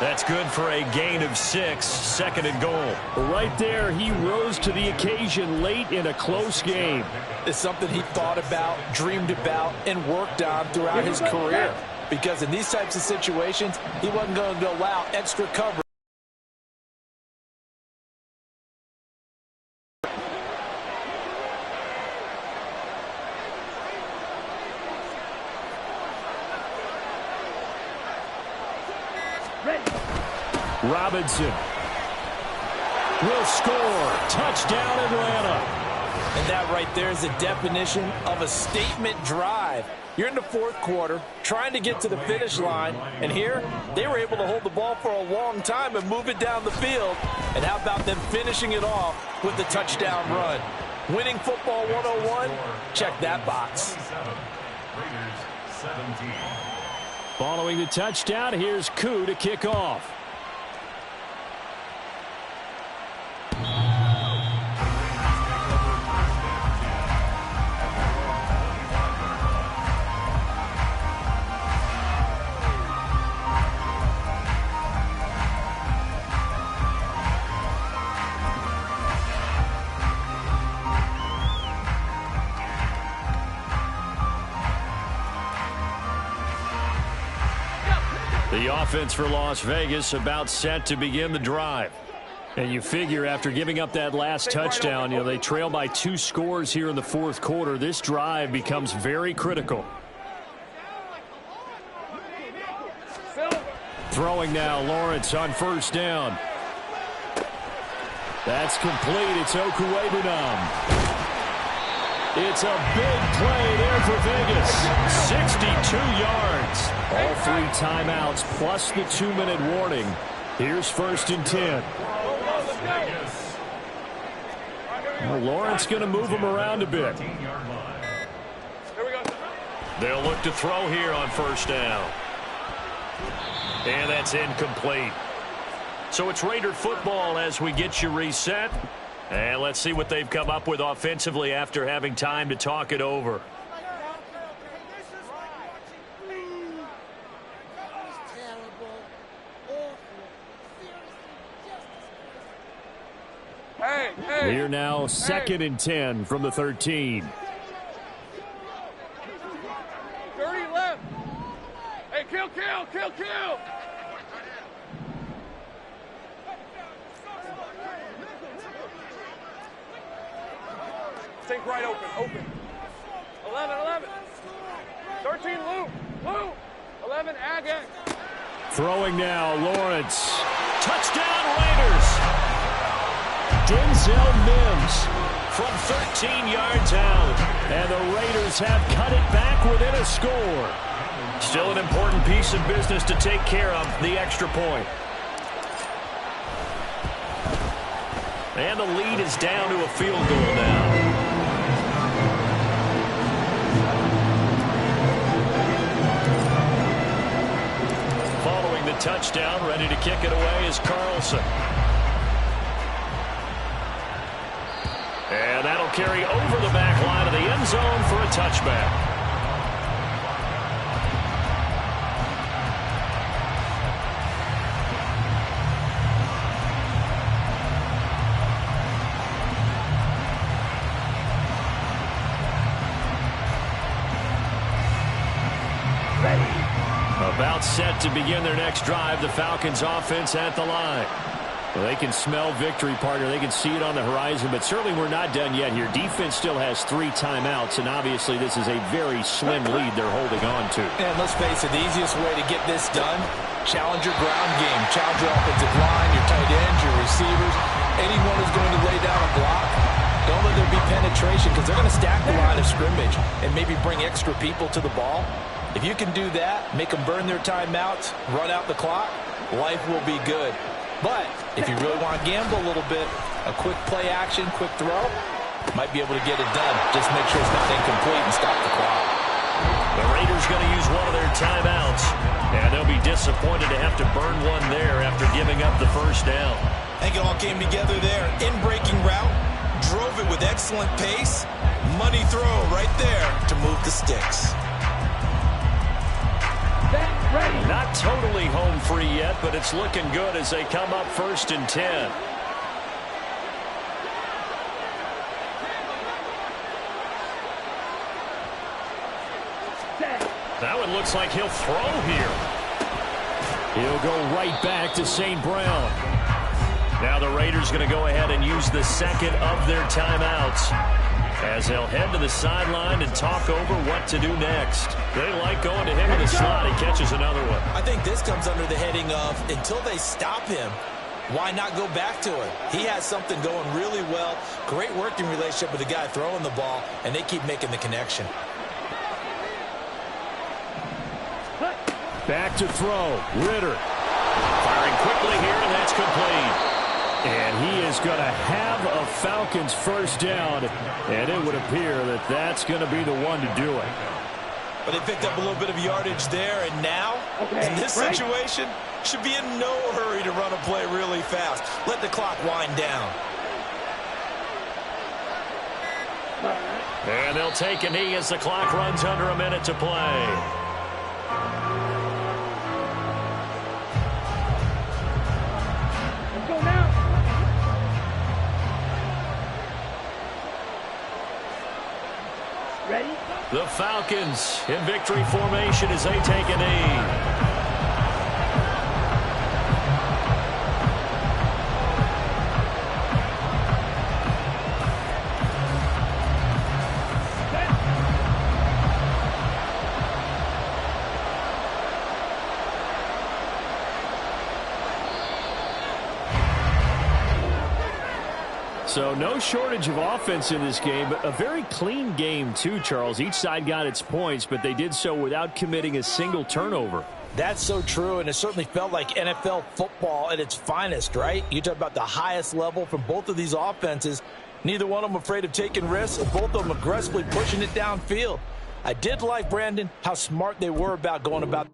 Speaker 3: That's good for a gain of 6, 2nd and goal.
Speaker 1: Right there, he rose to the occasion late in a close game.
Speaker 2: It's something he thought about, dreamed about, and worked on throughout his career. Because in these types of situations, he wasn't going to allow extra coverage.
Speaker 1: Robinson will score. Touchdown, Atlanta.
Speaker 2: And that right there is the definition of a statement drive. You're in the 4th quarter, trying to get to the finish line, and here they were able to hold the ball for a long time and move it down the field. And how about them finishing it off with the touchdown run? Winning football 101, check that box.
Speaker 6: Raiders 17.
Speaker 1: Following the touchdown, here's Koo to kick off. The offense for Las Vegas about set to begin the drive. And you figure after giving up that last touchdown, they trail by 2 scores here in the 4th quarter. This drive becomes very critical. Throwing now, Lawrence on 1st down. That's complete. It's Okuwebunam. It's a big play there for Vegas. 62 yards. All 3 timeouts plus the 2-minute warning. Here's 1st and 10. Well, Lawrence going to move him around a bit.
Speaker 3: They'll look to throw here on 1st down. And that's incomplete. So it's Raider football as we get you reset. And let's see what they've come up with offensively after having time to talk it over.
Speaker 1: Here now, 2nd and 10 from the 13.
Speaker 5: 30 left. Hey, kill. Think right open. 11. 13, Lou. 11, Agate.
Speaker 1: Throwing now, Lawrence. Touchdown, Raiders. Denzel Mims from 13 yards out. And the Raiders have cut it back within a score.
Speaker 3: Still an important piece of business to take care of, the extra point. And the lead is down to a field goal now. Following the touchdown, ready to kick it away is Carlson. And that'll carry over the back line of the end zone for a touchback. About set to begin their next drive, the Falcons offense at the line.
Speaker 1: Well, they can smell victory, partner. They can see it on the horizon, but certainly we're not done yet here. Defense still has 3 timeouts, and obviously this is a very slim lead they're holding on to.
Speaker 2: And let's face it, the easiest way to get this done, challenge your ground game. Challenge your offensive line, your tight ends, your receivers. Anyone who's going to lay down a block, don't let there be penetration because they're going to stack the line of scrimmage and maybe bring extra people to the ball. If you can do that, make them burn their timeouts, run out the clock, life will be good. But if you really want to gamble a little bit, a quick play action, quick throw, might be able to get it done. Just make sure it's not incomplete and stop the clock.
Speaker 3: The Raiders going to use one of their timeouts, and they'll be disappointed to have to burn one there after giving up the first down.
Speaker 2: I think it all came together there. In-breaking route, drove it with excellent pace. Money throw right there to move the sticks.
Speaker 1: Not totally home free yet, but it's looking good as they come up 1st and 10. Now it looks like he'll throw here. He'll go right back to St. Brown. Now the Raiders going to go ahead and use the second of their timeouts as they'll head to the sideline and talk over what to do next. They like going to him in the slot. He catches another one.
Speaker 2: I think this comes under the heading of until they stop him, why not go back to him? He has something going really well. Great working relationship with the guy throwing the ball, and they keep making the connection.
Speaker 1: Back to throw. Ritter. Firing quickly here, and that's complete. And he is going to have a Falcons first down, and it would appear that that's going to be the one to do it.
Speaker 2: But they picked up a little bit of yardage there, and now, in this situation, should be in no hurry to run a play really fast. Let the clock wind down.
Speaker 3: And they'll take a knee as the clock runs under a minute to play.
Speaker 4: Let's go now. Ready?
Speaker 3: The Falcons in victory formation as they take a knee.
Speaker 1: So no shortage of offense in this game, but a very clean game too, Charles. Each side got its points, but they did so without committing a single turnover.
Speaker 2: That's so true, and it certainly felt like NFL football at its finest, right? You talk about the highest level from both of these offenses. Neither one of them afraid of taking risks, and both of them aggressively pushing it downfield. I did like, Brandon, how smart they were about going about